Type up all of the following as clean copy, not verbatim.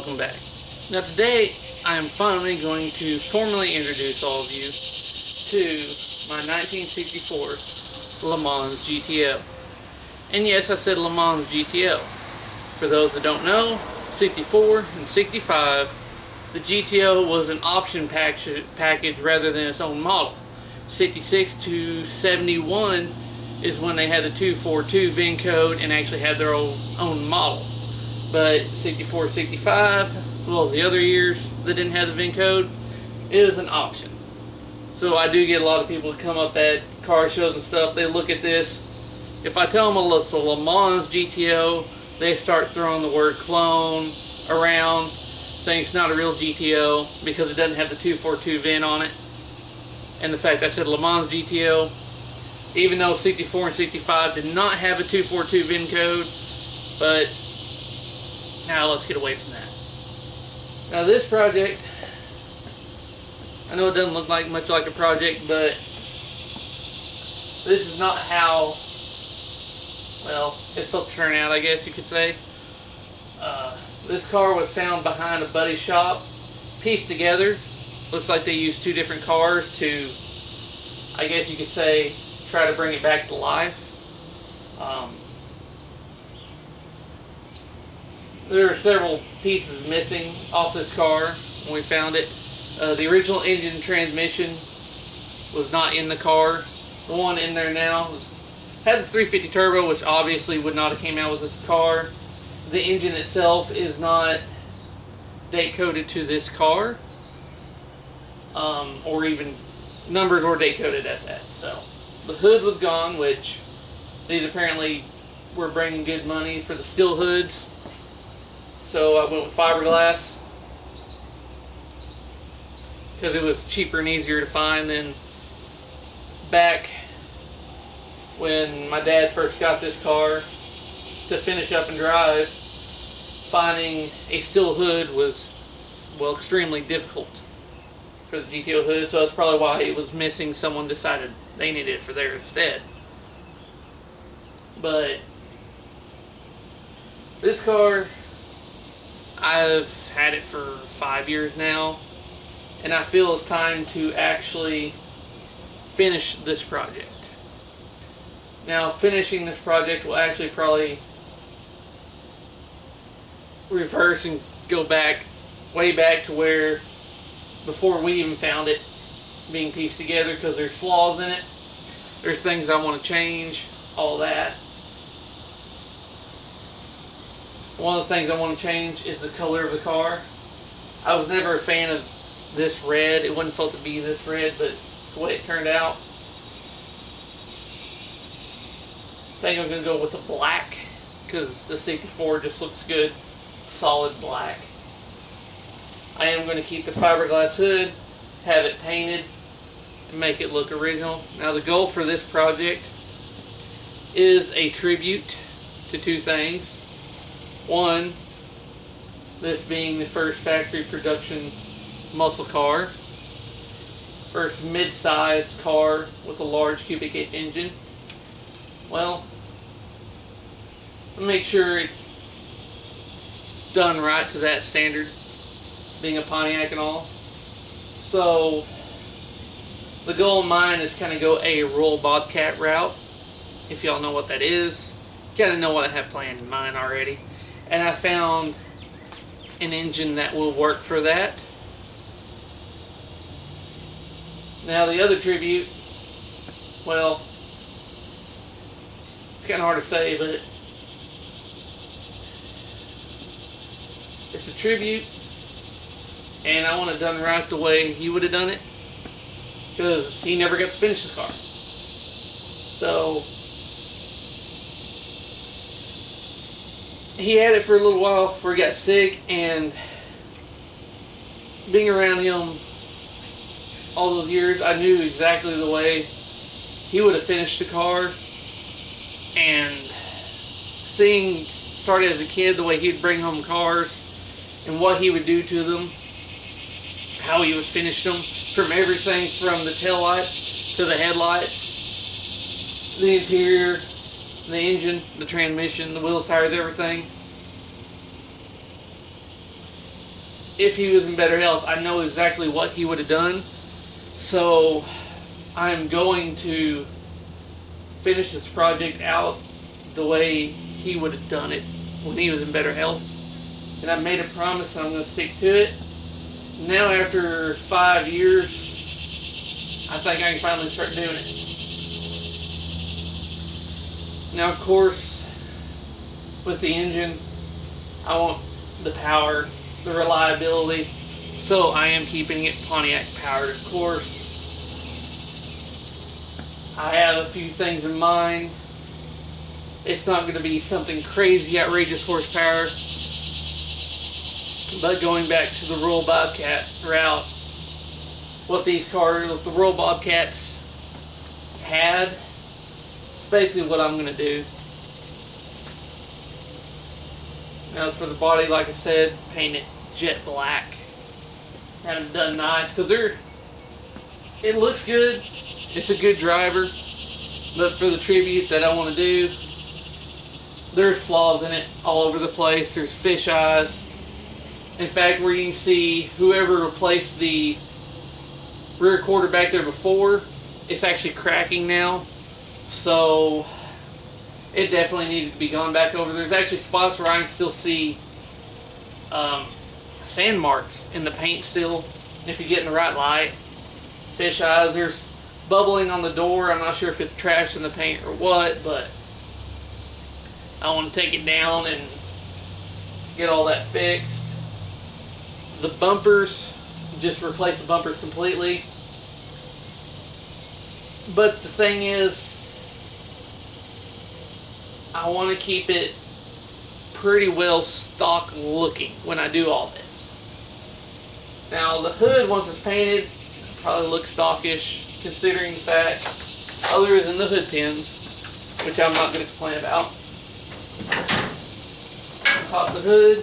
welcome back. Now today I am finally going to formally introduce all of you to my 1964 Le Mans GTO. And yes, I said Le Mans GTO. For those that don't know, 64 and 65, the GTO was an option package rather than its own model. 66 to 71 is when they had the 242 VIN code and actually had their own model. But 64, 65, as well as the other years that didn't have the VIN code, it was an option. So I do get a lot of people that come up at car shows and stuff, they look at this. If I tell them it's a Le Mans GTO, they start throwing the word clone around, saying it's not a real GTO because it doesn't have the 242 VIN on it. And the fact I said Le Mans GTO, even though 64 and 65 did not have a 242 VIN code, but now let's get away from that. Now this project, I know it doesn't look like much like a project, but this is not how, well, it's supposed to turn out, I guess you could say. This car was found behind a buddy's shop, pieced together. Looks like they used two different cars to, I guess you could say, try to bring it back to life. There are several pieces missing off this car when we found it. The original engine transmission was not in the car. The one in there now had the 350 turbo, which obviously would not have came out with this car. The engine itself is not date coded to this car, or even numbers or date coded at that. So the hood was gone, which these apparently were bringing good money for the steel hoods. So I went with fiberglass because it was cheaper and easier to find than back when my dad first got this car to finish up and drive. Finding a steel hood was, well, extremely difficult for the GTO hood, so that's probably why it was missing. Someone decided they needed it for theirs instead. But this car, I've had it for 5 years now, and I feel it's time to actually finish this project. Now, finishing this project will actually probably reverse and go back, way back to where before we even found it being pieced together, because there's flaws in it, there's things I want to change, all that. One of the things I want to change is the color of the car. I was never a fan of this red. It wasn't supposed to be this red, but the way it turned out, I think I'm going to go with a black, because the 64 just looks good, solid black. I am going to keep the fiberglass hood, have it painted, and make it look original. Now the goal for this project is a tribute to two things. One, this being the first factory production muscle car, first mid-sized car with a large cubic inch engine. Well, make sure it's done right to that standard, being a Pontiac and all. So the goal of mine is kind of go a Royal Bobcat route. If y'all know what that is, kind of know what I have planned in mind already. And I found an engine that will work for that. Now the other tribute, well, it's kind of hard to say, but it's a tribute, and I want it done right the way he would have done it, because he never got to finish the car. So he had it for a little while before he got sick, and being around him all those years, I knew exactly the way he would have finished the car. And seeing, started as a kid, the way he'd bring home cars and what he would do to them, how he would finish them, from everything from the taillights to the headlights, the interior, the engine, the transmission, the wheels, tires, everything. if he was in better health, I know exactly what he would have done. So I'm going to finish this project out the way he would have done it when he was in better health. And I made a promise and I'm going to stick to it. Now after 5 years, I think I can finally start doing it. Now of course, with the engine, I want the power, the reliability, so I am keeping it Pontiac powered, of course. I have a few things in mind. It's not going to be something crazy, outrageous horsepower, but going back to the Royal Bobcat route, what these cars, what the Royal Bobcats had, it's basically what I'm going to do. Now for the body, like I said, paint it jet black. Have it done nice, because it looks good. It's a good driver. But for the tribute that I want to do, there's flaws in it all over the place. There's fish eyes. In fact, where you can see whoever replaced the rear quarter back there before, it's actually cracking now. So it definitely needed to be gone back over. There's actually spots where I can still see sand marks in the paint still, if you get in the right light. Fish eyes. There's bubbling on the door. I'm not sure if it's trash in the paint or what, but I want to take it down and get all that fixed. The bumpers, just replace the bumpers completely. But the thing is, I want to keep it pretty well stock looking when I do all this. Now the hood, once it's painted, probably looks stockish, considering the fact other than the hood pins, which I'm not going to complain about. Pop the hood.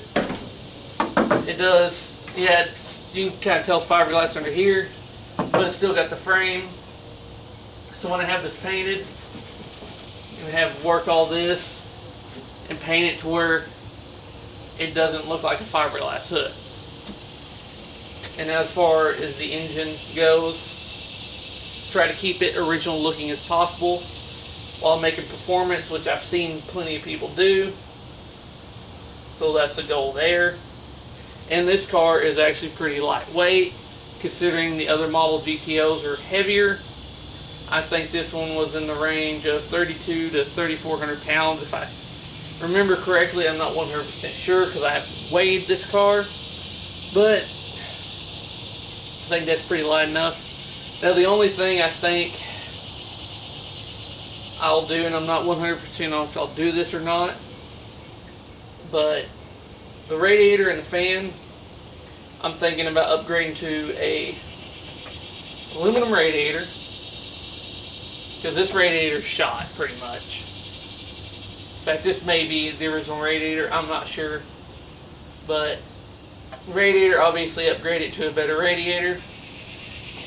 It does, yeah, you can kind of tell it's fiberglass under here, but it's still got the frame. So when I have this painted, and have work all this and paint it to where it doesn't look like a fiberglass hood. And as far as the engine goes, try to keep it original looking as possible while making performance, which I've seen plenty of people do. So that's the goal there. And this car is actually pretty lightweight, considering the other model GTOs are heavier. I think this one was in the range of 32 to 3,400 pounds, if I remember correctly. I'm not 100% sure because I haven't weighed this car, but I think that's pretty light enough. Now the only thing I think I'll do, and I'm not 100% on if I'll do this or not, but the radiator and the fan, I'm thinking about upgrading to a aluminum radiator, because this radiator's shot pretty much. In fact, this may be the original radiator, I'm not sure. But radiator, obviously upgrade it to a better radiator.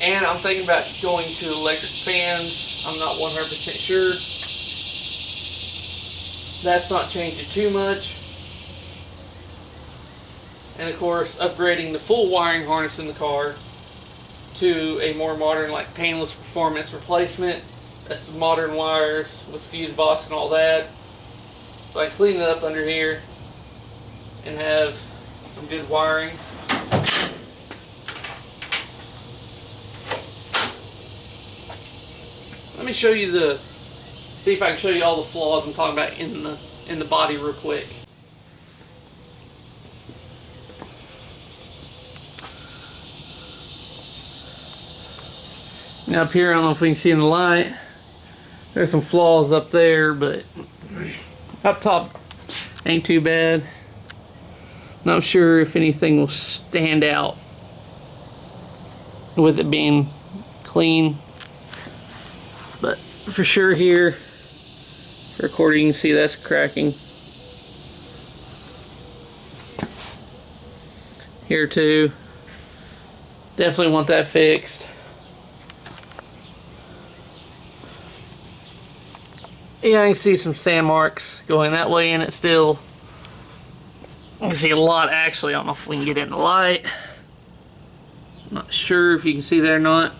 And I'm thinking about going to electric fans. I'm not 100% sure. That's not changing too much. And of course, upgrading the full wiring harness in the car to a more modern, like painless performance replacement. That's the modern wires with fuse box and all that. So I clean it up under here and have some good wiring. Let me show you see if I can show you all the flaws I'm talking about in the body real quick. Now up here, I don't know if we can see in the light, there's some flaws up there, but up top ain't too bad. Not sure if anything will stand out with it being clean, but for sure here, recording, you can see that's cracking. Here too, definitely want that fixed. Yeah, I can see some sand marks going that way, and it still You can see a lot actually. I don't know if we can get it in the light. Not sure if you can see that or not.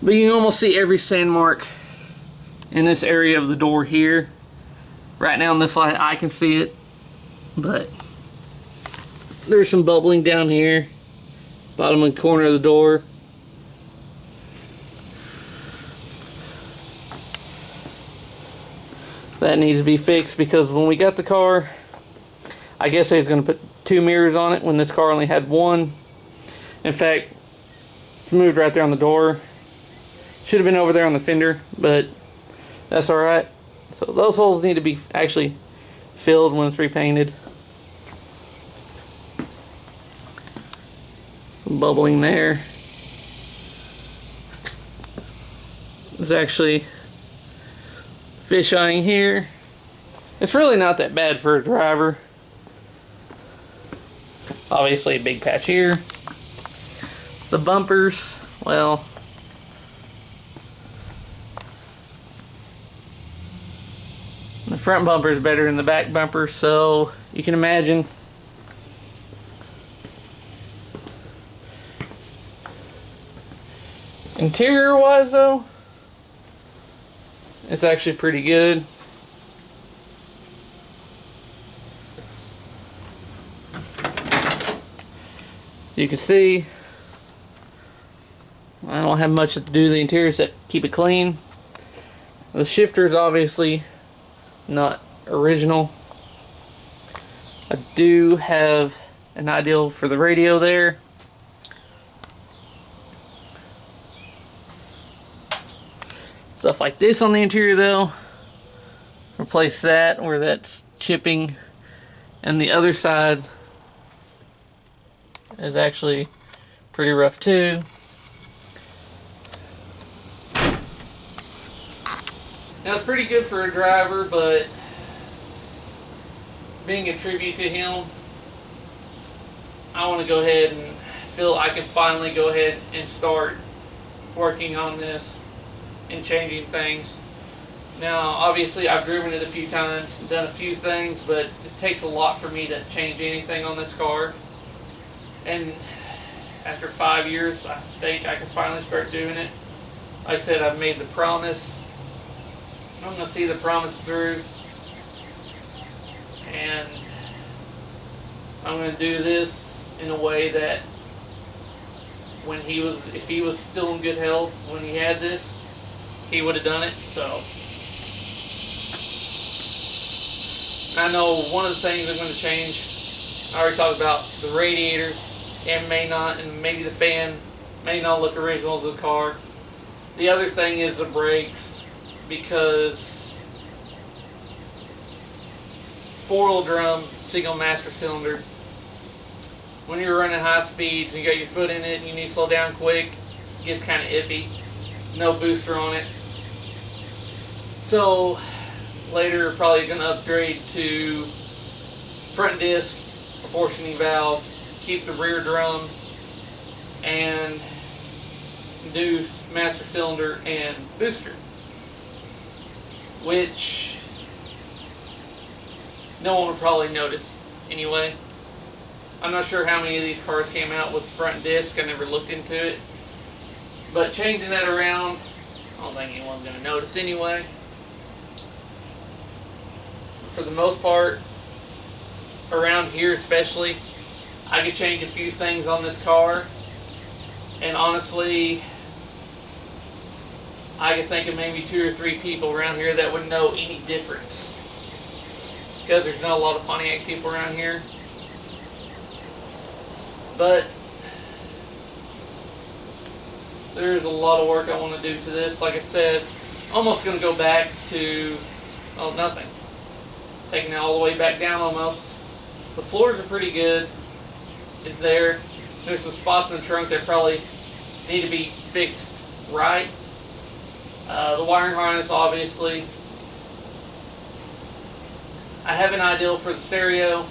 But you can almost see every sand mark in this area of the door here. Right now in this light I can see it. But there's some bubbling down here. Bottom and corner of the door. That needs to be fixed because when we got the car, I guess they was going to put 2 mirrors on it when this car only had 1. In fact, it's moved right there on the door. Should have been over there on the fender, but that's alright. So those holes need to be actually filled when it's repainted. Some bubbling there. There's actually fish-eyeing here. It's really not that bad for a driver. Obviously a big patch here. The bumpers, well, the front bumper is better than the back bumper, so you can imagine. Interior wise though, it's actually pretty good. You can see I don't have much to do to the interior except keep it clean. The shifter is obviously not original. I do have an ideal for the radio there. Stuff like this on the interior though, replace that where that's chipping, and the other side is actually pretty rough too. Now it's pretty good for a driver, but being a tribute to him, I want to go ahead and feel I can finally go ahead and start working on this and changing things. Now obviously I've driven it a few times and done a few things, but it takes a lot for me to change anything on this car. And after 5 years, I think I can finally start doing it. Like I said, I've made the promise. I'm going to see the promise through. And I'm going to do this in a way that when he was, if he was still in good health when he had this, he would have done it. So I know one of the things I'm going to change, I already talked about the radiator. It may not, and maybe the fan may not look original to the car. The other thing is the brakes, because 4-wheel drum, single master cylinder, when you're running high speeds and you got your foot in it and you need to slow down quick, it gets kind of iffy. No booster on it. So later probably going to upgrade to front disc, proportioning valve, keep the rear drum, and do master cylinder and booster, which no one would probably notice anyway. I'm not sure how many of these cars came out with front disc. I never looked into it, but changing that around, I don't think anyone's going to notice anyway. For the most part, around here especially, I could change a few things on this car, and honestly, I could think of maybe 2 or 3 people around here that would know any difference, because there's not a lot of Pontiac people around here. But there's a lot of work I want to do to this. Like I said, almost going to go back to, oh, nothing. Taking it all the way back down almost. The floors are pretty good. It's there. There's some spots in the trunk that probably need to be fixed right. The wiring harness, obviously. I have an ideal for the stereo.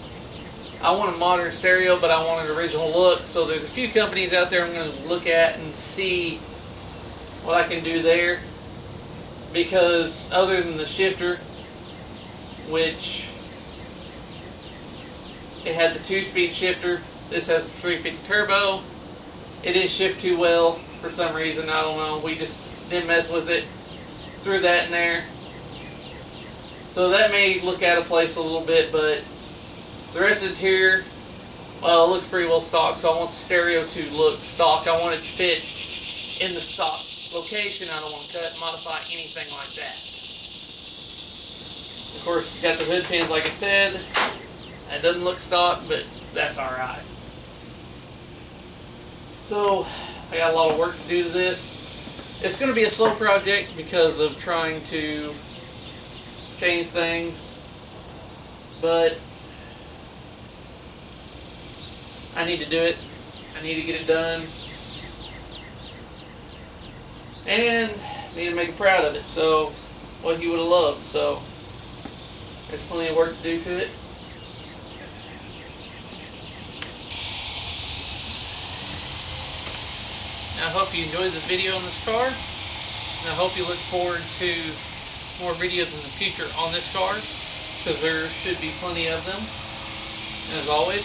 I want a modern stereo, but I want an original look. So there's a few companies out there I'm going to look at and see what I can do there. Because other than the shifter, which It had the 2-speed shifter. This has the 350 turbo. It didn't shift too well for some reason. I don't know. We just didn't mess with it. Threw that in there. So that may look out of place a little bit, but the rest of the interior, well, it looks pretty well stock. So I want the stereo to look stock. I want it to fit in the stock location. I don't want to cut, modify, anything like that. Of course, you got the hood pins, like I said. That doesn't look stock, but that's alright. So, I got a lot of work to do to this. It's going to be a slow project because of trying to change things, but I need to do it. I need to get it done, and I need to make him proud of it. So, what he would have loved. So, there's plenty of work to do to it. I hope you enjoyed the video on this car, and I hope you look forward to more videos in the future on this car, because there should be plenty of them. And as always,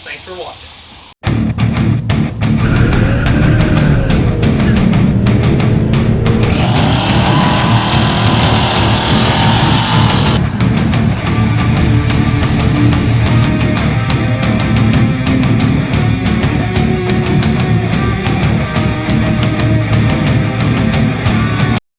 thanks for watching.